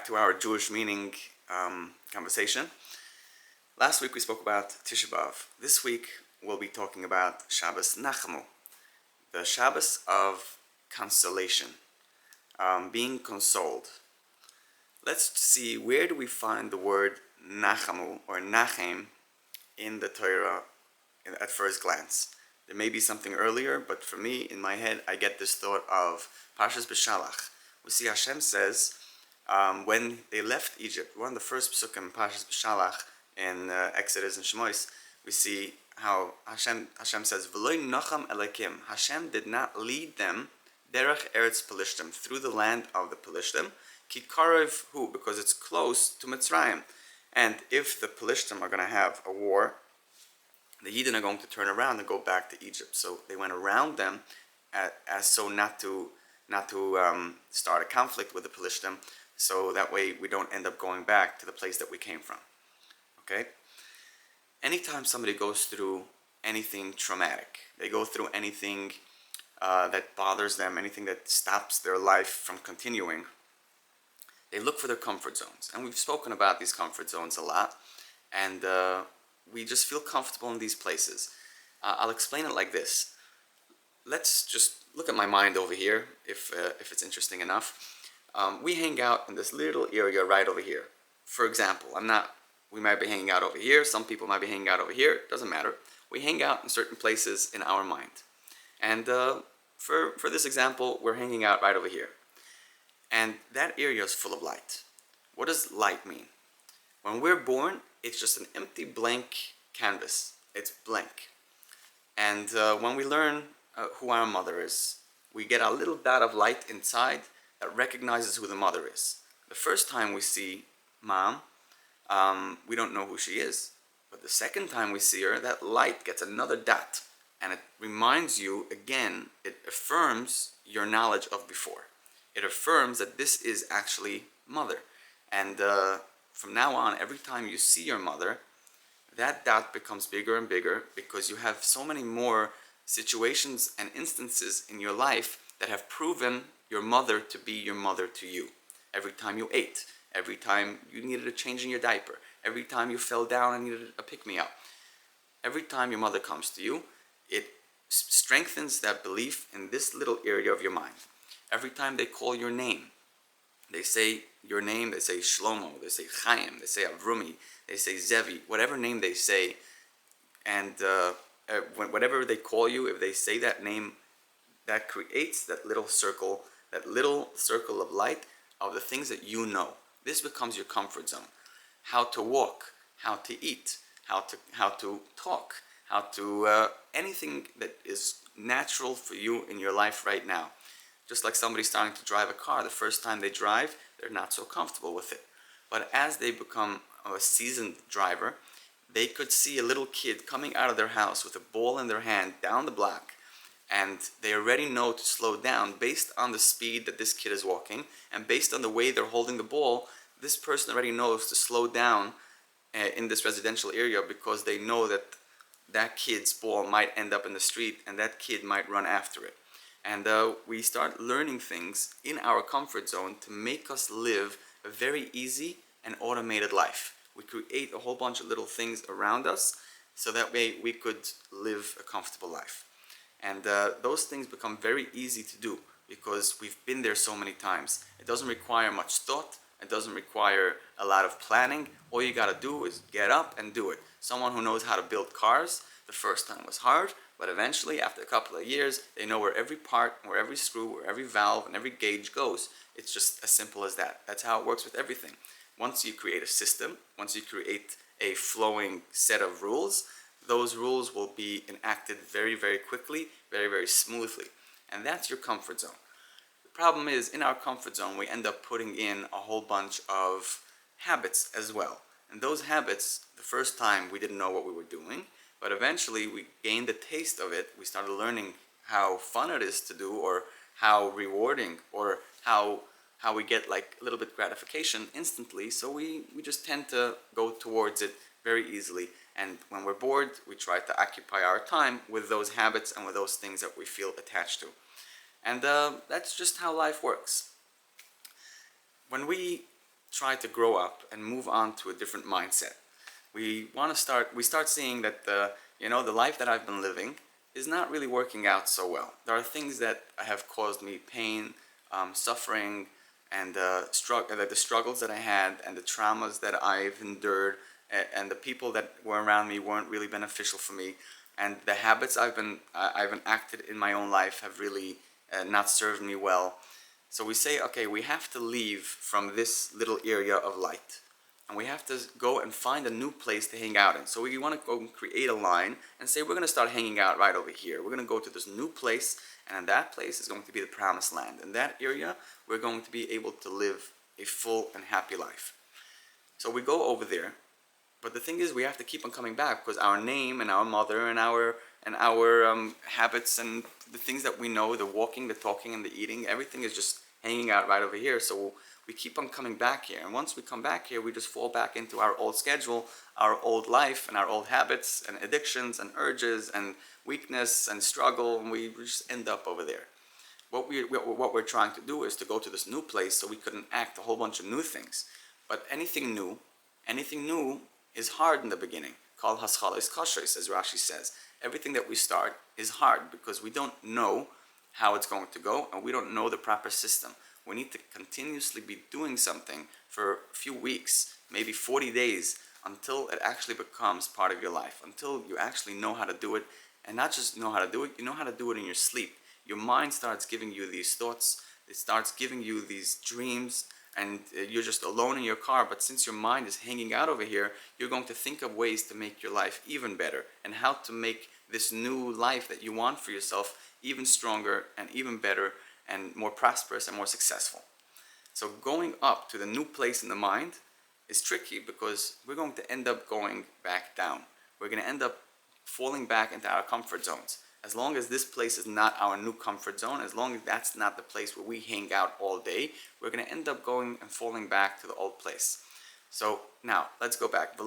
back to our Jewish meaning conversation. Last week we spoke about Tisha B'Av. This week we'll be talking about Shabbos Nachamu, the Shabbos of consolation, being consoled. Let's see, where do we find the word Nachamu or Nachem in the Torah at first glance? There may be something earlier, but for me, in my head, I get this thought of Parshas B'Shalach. We see Hashem says, when they left Egypt, one of the first psukim in Parshas B'Shalach in Exodus and Shemos, we see how Hashem says, V'loi Nacham Elekim. Hashem did not lead them derech Eretz Pelishtim, through the land of the Pelishtim, ki karev hu, because it's close to Mitzrayim. And if the Pelishtim are going to have a war, the Yidden are going to turn around and go back to Egypt. So they went around them as so not to start a conflict with the Pelishtim, so that way we don't end up going back to the place that we came from. Okay? Anytime somebody goes through anything traumatic, they go through anything that bothers them, anything that stops their life from continuing, they look for their comfort zones. And we've spoken about these comfort zones a lot, and we just feel comfortable in these places. I'll explain it like this. Let's just look at my mind over here, if it's interesting enough. We hang out in this little area right over here. For example, we might be hanging out over here, some people might be hanging out over here, doesn't matter. We hang out in certain places in our mind. And for this example, we're hanging out right over here. And that area is full of light. What does light mean? When we're born, it's just an empty blank canvas. It's blank. And when we learn who our mother is, we get a little dot of light inside that recognizes who the mother is. The first time we see mom, we don't know who she is. But the second time we see her, that light gets another dot. And it reminds you, again, it affirms your knowledge of before. It affirms that this is actually mother. And from now on, every time you see your mother, that dot becomes bigger and bigger, because you have so many more situations and instances in your life that have proven your mother to be your mother to you. Every time you ate, every time you needed a change in your diaper, every time you fell down and needed a pick-me-up, every time your mother comes to you, it strengthens that belief in this little area of your mind. Every time they call your name, they say your name, they say Shlomo, they say Chaim, they say Avrumi, they say Zevi, whatever name they say, and whatever they call you, if they say that name, that creates that little circle of light of the things that you know. This becomes your comfort zone. How to walk, how to eat, how to talk, how to anything that is natural for you in your life right now. Just like somebody starting to drive a car, the first time they drive, they're not so comfortable with it. But as they become a seasoned driver, they could see a little kid coming out of their house with a ball in their hand down the block, and they already know to slow down based on the speed that this kid is walking, and based on the way they're holding the ball, this person already knows to slow down in this residential area, because they know that that kid's ball might end up in the street and that kid might run after it. And we start learning things in our comfort zone to make us live a very easy and automated life. We create a whole bunch of little things around us so that way we could live a comfortable life. And those things become very easy to do because we've been there so many times. It doesn't require much thought. It doesn't require a lot of planning. All you gotta do is get up and do it. Someone who knows how to build cars, the first time was hard, but eventually, after a couple of years, they know where every part, where every screw, where every valve, and every gauge goes. It's just as simple as that. That's how it works with everything. Once you create a system, once you create a flowing set of rules, those rules will be enacted very, very quickly, very, very smoothly. And that's your comfort zone. The problem is, in our comfort zone, we end up putting in a whole bunch of habits as well. And those habits, the first time we didn't know what we were doing, but eventually we gained a taste of it. We started learning how fun it is to do, or how rewarding, or how we get like a little bit gratification instantly. So we just tend to go towards it very easily. And when we're bored, we try to occupy our time with those habits and with those things that we feel attached to. And that's just how life works. When we try to grow up and move on to a different mindset. We start seeing that the life that I've been living is not really working out so well. There are things that have caused me pain, suffering, and the struggles that I had, and the traumas that I've endured, and the people that were around me weren't really beneficial for me, and the habits I've enacted in my own life have really not served me well. So we say, okay, we have to leave from this little area of light, and we have to go and find a new place to hang out in. So we want to go and create a line and say, we're going to start hanging out right over here. We're going to go to this new place, and in that place is going to be the promised land. In that area, we're going to be able to live a full and happy life. So we go over there, but the thing is, we have to keep on coming back, because our name and our mother and our habits and the things that we know, the walking, the talking, and the eating, everything is just hanging out right over here. So we keep on coming back here, and once we come back here, we just fall back into our old schedule, our old life, and our old habits and addictions and urges and weakness and struggle, and we just end up over there. What we're trying to do is to go to this new place so we could enact a whole bunch of new things. But anything new is hard in the beginning. Kol haschala is kashrus, as Rashi says. Everything that we start is hard because we don't know how it's going to go, and we don't know the proper system. We need to continuously be doing something for a few weeks, maybe 40 days, until it actually becomes part of your life, until you actually know how to do it, and not just know how to do it, you know how to do it in your sleep. Your mind starts giving you these thoughts, it starts giving you these dreams, and you're just alone in your car, but since your mind is hanging out over here, you're going to think of ways to make your life even better, and how to make this new life that you want for yourself even stronger and even better and more prosperous and more successful. So going up to the new place in the mind is tricky, because we're going to end up going back down. We're going to end up falling back into our comfort zones. As long as this place is not our new comfort zone, as long as that's not the place where we hang out all day, we're going to end up going and falling back to the old place. So now, let's go back.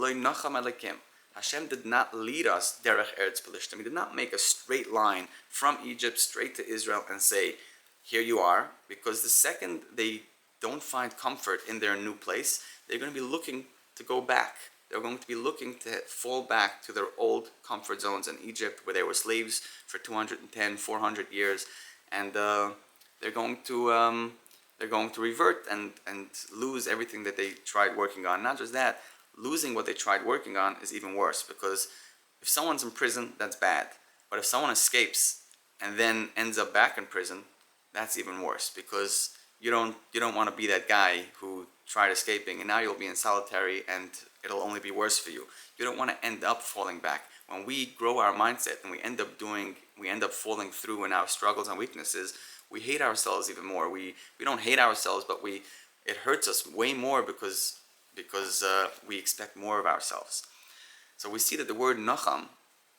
Hashem did not lead us derech Eretz Pelishtim. He did not make a straight line from Egypt straight to Israel and say, here you are, because the second they don't find comfort in their new place, they're going to be looking to go back. They're going to be looking to fall back to their old comfort zones in Egypt, where they were slaves for 210, 400 years, and they're going to revert and lose everything that they tried working on. Not just that, losing what they tried working on is even worse, because if someone's in prison, that's bad. But if someone escapes and then ends up back in prison, that's even worse, because you don't want to be that guy who tried escaping and now you'll be in solitary and it'll only be worse for you. You don't want to end up falling back. When we grow our mindset and we end up falling through in our struggles and weaknesses, we hate ourselves even more. We don't hate ourselves, but it hurts us way more because we expect more of ourselves. So we see that the word nacham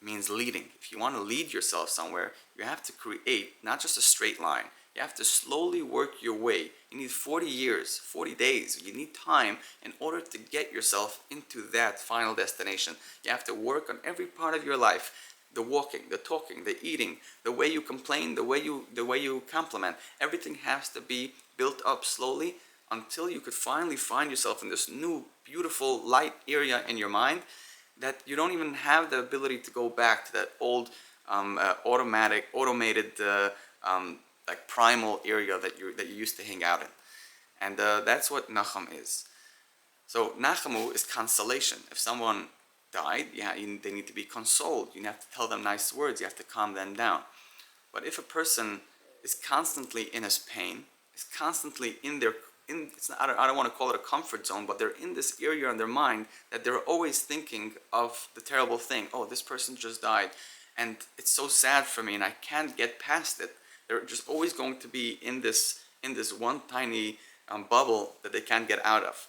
means leading. If you want to lead yourself somewhere, you have to create not just a straight line. You have to slowly work your way. You need 40 years, 40 days. You need time in order to get yourself into that final destination. You have to work on every part of your life. The walking, the talking, the eating, the way you complain, the way you compliment. Everything has to be built up slowly until you could finally find yourself in this new, beautiful, light area in your mind that you don't even have the ability to go back to that old automated like primal area that you used to hang out in. And that's what Nacham is. So Nachamu is consolation. If someone died, they need to be consoled. You have to tell them nice words. You have to calm them down. But if a person is constantly in his pain, is constantly I don't want to call it a comfort zone, but they're in this area in their mind that they're always thinking of the terrible thing. Oh, this person just died, and it's so sad for me, and I can't get past it. They're just always going to be in this one tiny bubble that they can't get out of.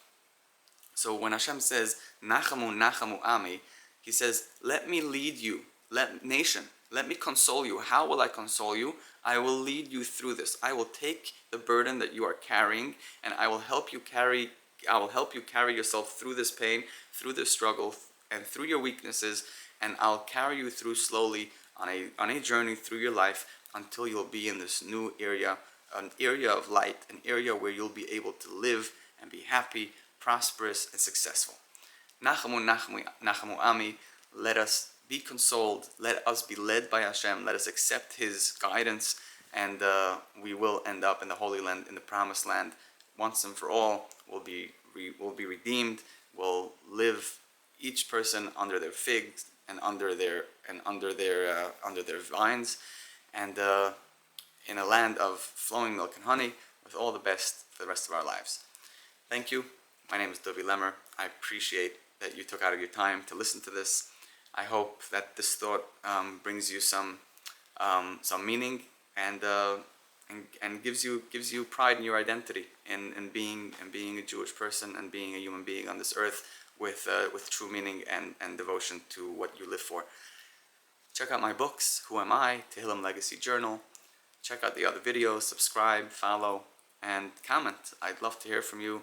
So when Hashem says, Nachamu, Nachamu Ami, He says, let me lead you, let me console you. How will I console you? I will lead you through this. I will take the burden that you are carrying, and I will help you carry yourself through this pain, through this struggle, and through your weaknesses, and I'll carry you through slowly on a journey through your life until you'll be in this new area, an area of light, an area where you'll be able to live and be happy prosperous, and successful. Nachamu, Nachamu, Nachamu Ami, let us be consoled, let us be led by Hashem, let us accept His guidance, and we will end up in the Holy Land, in the Promised Land, once and for all. We'll be redeemed. We'll live, each person under their figs and under their vines, and in a land of flowing milk and honey, with all the best for the rest of our lives. Thank you. My name is LEmmer. I appreciate that you took out of your time to listen to this. I hope that this thought brings you some meaning and gives you pride in your identity in being a Jewish person and being a human being on this earth with true meaning and devotion to what you live for. Check out my books, Who Am I? Tehillim Legacy Journal. Check out the other videos, subscribe, follow, and comment. I'd love to hear from you,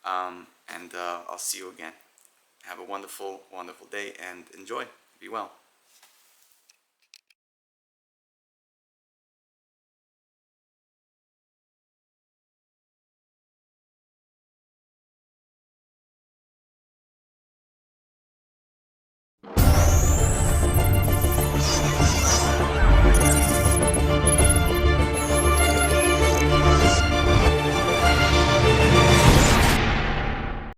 and I'll see you again. Have a wonderful, wonderful day and enjoy. Be well.